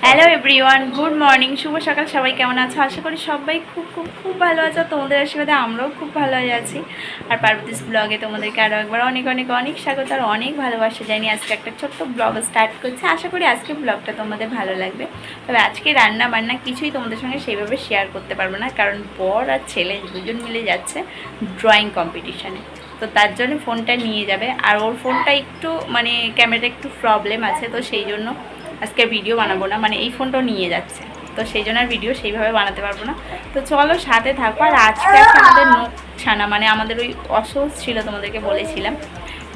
Hello everyone, good morning, শুভ সকাল। সবাই কেমন আছো? আশা করি সবাই খুব খুব খুব ভালো আছো। তোমাদের আশীর্বাদে আমরাও খুব ভালো আছি। আর পার্বতীস ব্লগে তোমাদেরকে আরও একবার অনেক অনেক অনেক স্বাগত আর অনেক ভালোবাসা জানি। আজকে একটা ছোট্ট ব্লগ স্টার্ট করছে। আশা করি আজকে ব্লগটা তোমাদের ভালো লাগবে। তবে আজকে রান্না বান্না কিছুই তোমাদের সঙ্গে সেইভাবে শেয়ার করতে পারবো না, কারণ বর আর ছেলে দুজন মিলে যাচ্ছে ড্রয়িং কম্পিটিশানে। তো তার জন্য ফোনটা নিয়ে যাবে, আর ওর ফোনটা একটু মানে ক্যামেরাটা একটু প্রবলেম আছে, তো সেই জন্য আজকে ভিডিও বানাবো না। মানে এই ফোনটাও নিয়ে যাচ্ছে, তো সেই জন্য আর ভিডিও সেইভাবে বানাতে পারবো না। তো চলো সাথে থাকো। আর আজকে একটা আমাদের নখ ছানা, মানে আমাদের ওই অসুখ ছিল, তোমাদেরকে বলেছিলাম।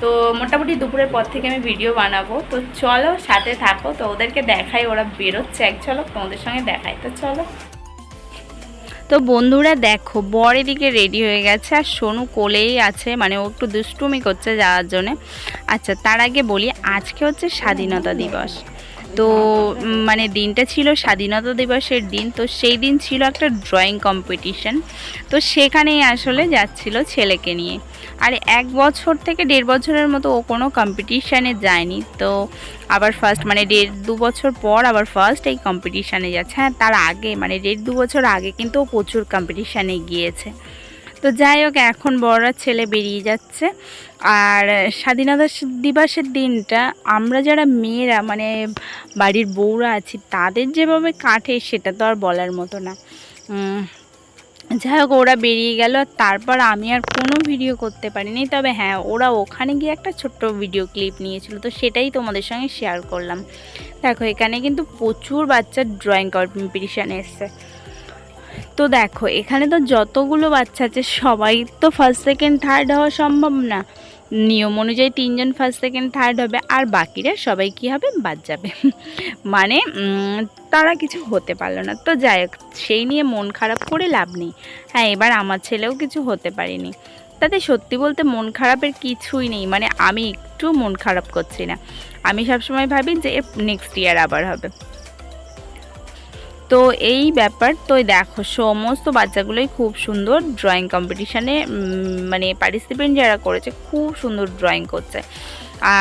তো মোটামুটি দুপুরের পর থেকে আমি ভিডিও বানাবো, তো চলো সাথে থাকো। তো ওদেরকে দেখাই, ওরা বেরোচ্ছে এক ঝলক তোমাদের সঙ্গে দেখাই। তো চলো। তো বন্ধুরা দেখো, বর এদিকে রেডি হয়ে গেছে আর সোনু কোলেই আছে, মানে ও একটু দুষ্টুমি করছে যাওয়ার জন্যে। আচ্ছা, তার আগে বলি আজকে হচ্ছে স্বাধীনতা দিবস। তো মানে দিনটা ছিল স্বাধীনতা দিবসের দিন, তো সেই দিন ছিল একটা ড্রয়িং কম্পিটিশন। তো সেখানেই আসলে যাচ্ছিল ছেলেকে নিয়ে। আর 1 বছর থেকে 1.5 বছরের মতো ও কোনো কম্পিটিশানে যায়নি, তো আবার ফার্স্ট মানে 1.5-2 বছর পর আবার ফার্স্ট এই কম্পিটিশানে যাচ্ছে। হ্যাঁ, তার আগে মানে 1.5-2 বছর আগে কিন্তু ও প্রচুর কম্পিটিশানে গিয়েছে। তো যাই হোক, এখন বড়রা ছেলে বেরিয়ে যাচ্ছে। আর স্বাধীনতা দিবসের দিনটা আমরা যারা মেয়েরা মানে বাড়ির বউরা আছি তাদের যেভাবে কাটে সেটা তো আর বলার মতো না। যাই হোক, ওরা বেরিয়ে গেল, তারপর আমি আর কোনো ভিডিও করতে পারিনি। তবে হ্যাঁ, ওরা ওখানে গিয়ে একটা ছোট্ট ভিডিও ক্লিপ নিয়েছিল, তো সেটাই তোমাদের সঙ্গে শেয়ার করলাম। দেখো, এখানে কিন্তু প্রচুর বাচ্চার ড্রয়িং কম্পিটিশান এসছে। তো দেখো, এখানে তো যতগুলো বাচ্চা আছে সবাই তো ফার্স্ট সেকেন্ড থার্ড হওয়া সম্ভব না। নিয়ম অনুযায়ী 3জন ফার্স্ট সেকেন্ড থার্ড হবে, আর বাকিরা সবাই কি হবে, বাদ যাবে। মানে তারা কিছু হতে পারলো না। তো যাই হোক, সেই নিয়ে মন খারাপ করে লাভ নেই। হ্যাঁ, এবার আমার ছেলেও কিছু হতে পারেনি, তাতে সত্যি বলতে মন খারাপের কিছুই নেই। মানে আমি একটু মন খারাপ করছি না, আমি সবসময় ভাবি যে নেক্সট ইয়ার আবার হবে। তো এই ব্যাপার। তো দেখো, সমস্ত বাচ্চাগুলোই খুব সুন্দর ড্রয়িং কম্পিটিশানে মানে পার্টিসিপেন্ট যারা করেছে খুব সুন্দর ড্রয়িং করছে।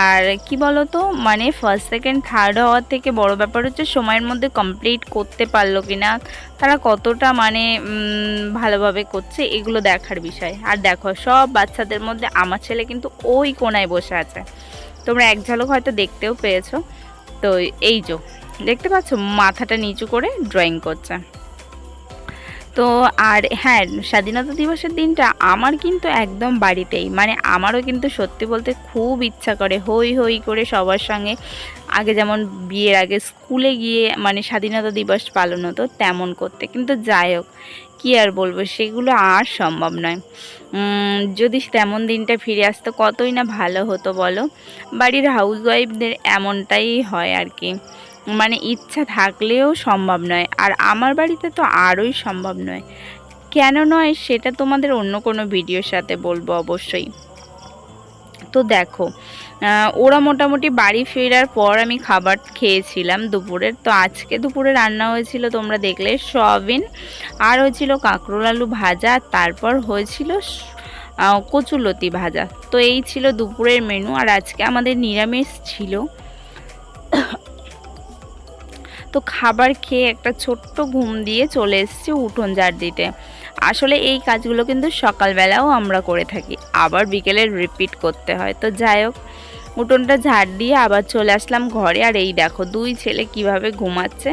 আর কি বলো তো, মানে ফার্স্ট সেকেন্ড থার্ড হওয়ার থেকে বড় ব্যাপার হচ্ছে সময়ের মধ্যে কমপ্লিট করতে পারলো কি না, তারা কতটা মানে ভালোভাবে করছে, এগুলো দেখার বিষয়। আর দেখো, সব বাচ্চাদের মধ্যে আমার ছেলে কিন্তু ওই কোনায় বসে আছে, তোমরা এক ঝলক হয়তো দেখতেও পেয়েছো। তো এই যে দেখতে পাচ্ছ, মাথাটা নিচু করে ড্রয়িং করছে। তো আর হ্যাঁ, স্বাধীনতা দিবসের দিনটা আমার কিন্তু একদম বাড়িতেই, মানে আমারও কিন্তু সত্যি বলতে খুব ইচ্ছা করে হই হই করে সবার সঙ্গে আগে যেমন বিয়ের আগে স্কুলে গিয়ে মানে স্বাধীনতা দিবস পালন হতো তেমন করতে। কিন্তু যাই হোক, কী আর বলবো, সেগুলো আর সম্ভব নয়। যদি তেমন দিনটা ফিরে আসতো কতই না ভালো হতো বলো। বাড়ির হাউসওয়াইফদের এমনটাই হয় আর কি, মানে ইচ্ছা থাকলেও সম্ভব নয়। আর আমার বাড়িতে তো আরোই সম্ভব নয়। কেন নয় সেটা তোমাদের অন্য কোনো ভিডিওর সাথে বলবো অবশ্যই। তো দেখো, ওরা মোটামুটি বাড়ি ফেরার পর আমি খাবার খেয়েছিলাম দুপুরের। তো আজকে দুপুরে রান্না হয়েছিল তোমরা দেখলে সয়াবিন, আর হয়েছিল কাঁকরোল আলু ভাজা, তারপর হয়েছিল কচুলতি ভাজা। তো এই ছিল দুপুরের মেনু। আর আজকে আমাদের নিরামিষ ছিল। তো খাবার খেয়ে একটা ছোট্ট ঘুম দিয়ে চলে এসেছি উঠোন ঝাড় দিতে। আসলে এই কাজগুলো কিন্তু সকালবেলাও আমরা করে থাকি, আবার বিকেলে রিপিট করতে হয়। তো যাই হোক, উঠোনটা ঝাড় দিয়ে আবার চলে আসলাম ঘরে। আর এই দেখো, দুই ছেলে কিভাবে ঘুমাচ্ছে।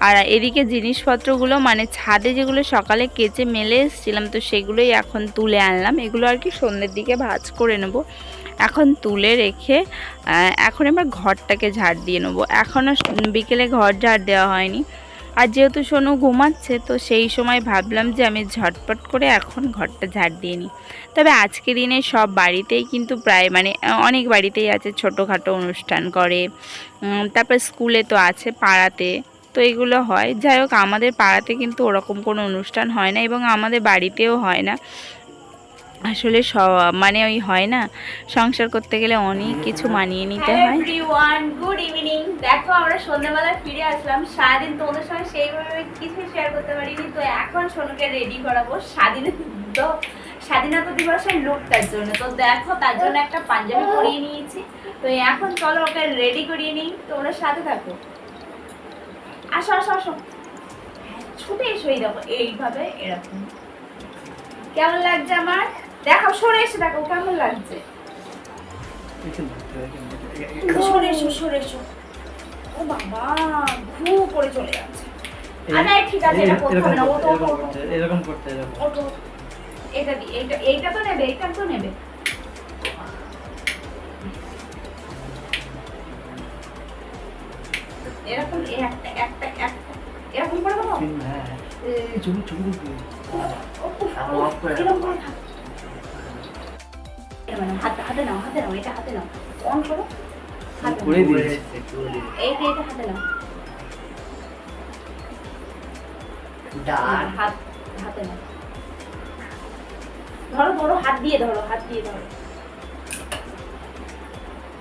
আর এদিকে জিনিসপত্রগুলো মানে ছাদে যেগুলো সকালে কেচে মেলে এসেছিলাম, তো সেগুলোই এখন তুলে আনলাম। এগুলো আর কি সন্ধ্যের দিকে ভাঁজ করে নেব। এখন তুলে রেখে এখন এবার ঘরটাকে ঝাড় দিয়ে নেবো। এখনও বিকেলে ঘর ঝাড় দেওয়া হয়নি। আর যেহেতু সোনু ঘুমাচ্ছে, তো সেই সময় ভাবলাম যে আমি ঝটপট করে এখন ঘরটা ঝাড় দিয়ে নিই। তবে আজকে দিনে সব বাড়িতেই কিন্তু প্রায় মানে অনেক বাড়িতেই আছে ছোটোখাটো অনুষ্ঠান করে। তারপর স্কুলে তো আছে, পাড়াতে তো এগুলো হয়। যাই হোক, আমাদের পাড়াতে কিন্তু ওরকম কোনো অনুষ্ঠান হয় না, এবং আমাদের বাড়িতেও হয় না। আসলে মানে ওই হয় না, সংসার করতে গেলে অনেক কিছু মানিয়ে নিতে হয়। Everyone, good evening. দেখো, আমরা সন্ধ্যাবেলায় ফিরে আসলাম। সারাদিন তোমাদের সঙ্গে সেইভাবে কিছু শেয়ার করতে পারিনি। তো এখন সোনুকে রেডি করাবো স্বাধীনতা দিবসের লুকটার জন্য। তো দেখো, তার জন্য একটা পাঞ্জাবি পরিয়ে নিয়েছি। তো এখন চলো ওকে রেডি করিয়ে নিই, তোমরা সাথে থাকো। আসো আসো আসো, ছুটে এসো। এই দেখো এইভাবে এরকম। কেমন লাগছে আমার? দেখাও, সরে এসে দেখো কেমন লাগছে। সরে এসো সরে এসো। ও বাবা, ঘু করে চলে যাচ্ছে। আরে ঠিক আছে, এটা করতে হবে না। ও তো এরকম করতে ওটো, এটা এইটা তো নেবে, এইটা তো নেবে। এরকম একটা একটা একটা এরকম করে দেবো। হ্যাঁ এই চুপ চুপ এরকম করে থাক। হাতে নাও, হাতে নাও, এটা হাতে নাও। অন করো, হাতে করে নাও। দিয়েছি। এইটা হাতে নাও। আর হাতে নাও। ধরো ধরো, হাত দিয়ে ধরো, হাত দিয়ে ধরো।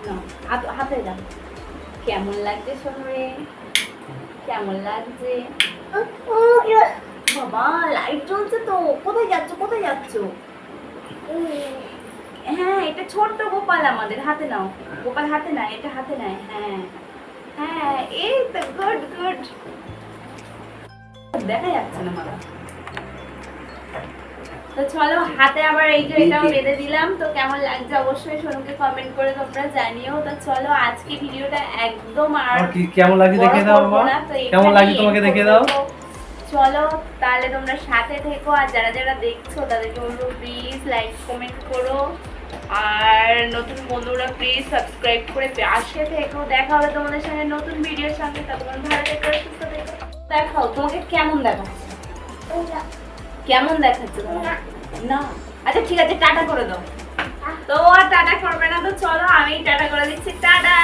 নাও, হাতে দাও। কেমন লাগছে সোনরে? কেমন লাগছে? বাবা লাইট জ্বলছে তো। কোথায় যাচ্ছ, কোথায় যাচ্ছ? হ্যাঁ, এটা ছোট্ট গোপাল আমাদের। হাতে নাও গোপাল, হাতে না, এটা হাতে নেয়। হ্যাঁ হ্যাঁ, এই তো গুড গুড। দেখা যাচ্ছে না মালা। তো চলো, হাতে আবার এই যে এটাও বেঁধে দিলাম। তো কেমন লাগছে অবশ্যই সোনুকে কমেন্ট করে তোমরা জানিও। তো চলো, আজকে ভিডিওটা একদম আর কি কেমন লাগছে দেখে দাও বাবা। কেমন লাগছে তোমাকে দেখে দাও। চলো তাহলে তোমরা সাথে থেকো, আর যারা যারা দেখছো তাদেরকে বলবো প্লিজ লাইক কমেন্ট করো, আর নতুন বন্ধুরা প্লিজ সাবস্ক্রাইব করে পাশে থেকো। দেখা হবে তোমাদের সঙ্গে নতুন ভিডিওর সঙ্গে। ততক্ষণ ভালো থেকো, সুস্থ থেকো। দেখাও তোমাকে কেমন দেখাচ্ছে, কেমন দেখাচ্ছে তোমার? না আচ্ছা ঠিক আছে, টাটা করে দাও। তো আর টাটা করবে না, তো চলো আমি টাটা করে দিচ্ছি। টাটা।